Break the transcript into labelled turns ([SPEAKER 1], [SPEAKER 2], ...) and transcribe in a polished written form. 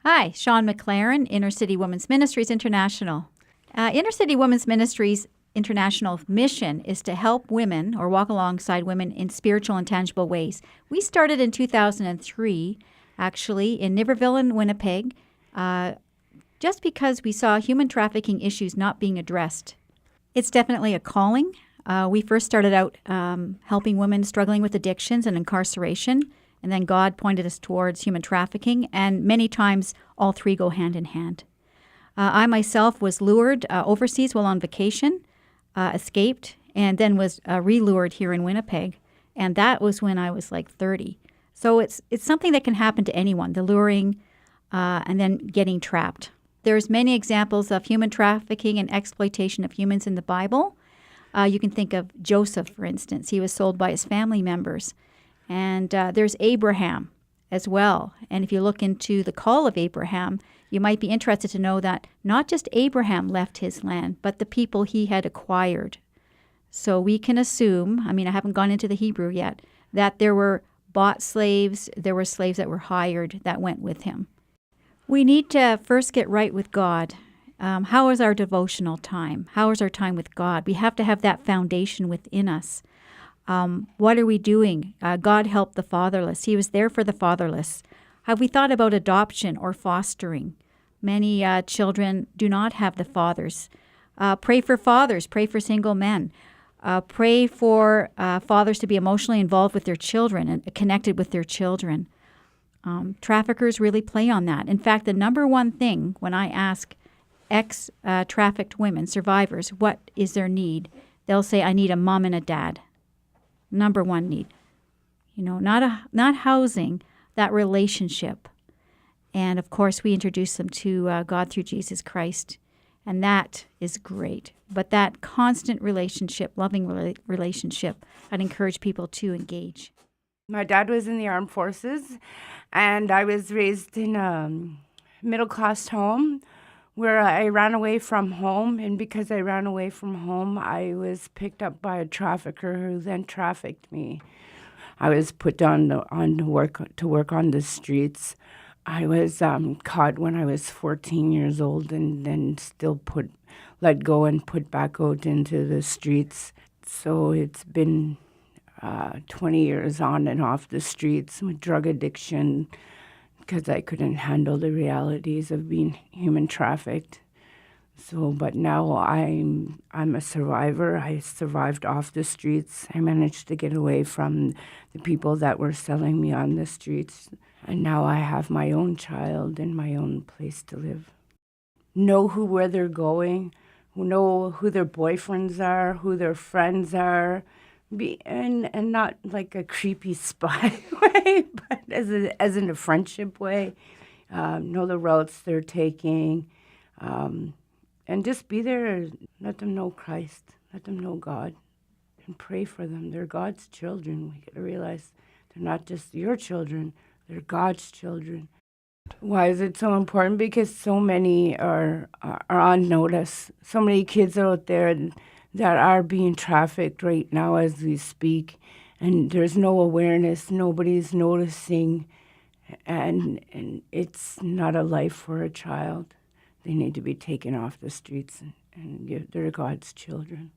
[SPEAKER 1] Hi, Sean McLaren, Inner City Women's Ministries International. Inner City Women's Ministries International mission is to help women or walk alongside women in spiritual and tangible ways. We started in 2003, actually, in Niverville and Winnipeg, just because we saw human trafficking issues not being addressed. It's definitely a calling. We first started out helping women struggling with addictions and incarceration. And then God pointed us towards human trafficking, and many times all three go hand in hand. I myself was lured overseas while on vacation, escaped, and then was re-lured here in Winnipeg. And that was when I was like 30. So it's something that can happen to anyone, the luring and then getting trapped. There's many examples of human trafficking and exploitation of humans in the Bible. You can think of Joseph, for instance. He was sold by his family members. And there's Abraham as well. And if you look into the call of Abraham, you might be interested to know that not just Abraham left his land, but the people he had acquired. So we can assume, I haven't gone into the Hebrew yet, that there were bought slaves, there were slaves that were hired that went with him. We need to first get right with God. How is our devotional time? How is our time with God? We have to have that foundation within us. What are we doing? God helped the fatherless. He was there for the fatherless. Have we thought about adoption or fostering? Many children do not have the fathers. Pray for fathers. Pray for single men. Pray for fathers to be emotionally involved with their children and connected with their children. Traffickers really play on that. In fact, the number one thing when I ask ex-trafficked women, survivors, what is their need, they'll say, I need a mom and a dad. Number one need. Not housing, that relationship. And of course, we introduce them to God through Jesus Christ. And that is great. But that constant relationship, loving relationship, I'd encourage people to engage.
[SPEAKER 2] My dad was in the armed forces, and I was raised in a middle-class home where I ran away from home. And because I ran away from home, I was picked up by a trafficker who then trafficked me. I was put on to work on the streets. I was caught when I was 14 years old and then still let go and put back out into the streets. So it's been 20 years on and off the streets with drug addiction because I couldn't handle the realities of being human trafficked. But now I'm a survivor. I survived off the streets. I managed to get away from the people that were selling me on the streets. And now I have my own child and my own place to live. Know where they're going, know who their boyfriends are, who their friends are, and not like a creepy spy way, but as in a friendship way. Know the routes they're taking. And just be there, let them know Christ, let them know God, and pray for them. They're God's children. We got to realize they're not just your children, they're God's children. Why is it so important? Because so many are on notice. So many kids out there that are being trafficked right now as we speak, and there's no awareness. Nobody's noticing, and it's not a life for a child. They need to be taken off the streets, and they're God's children.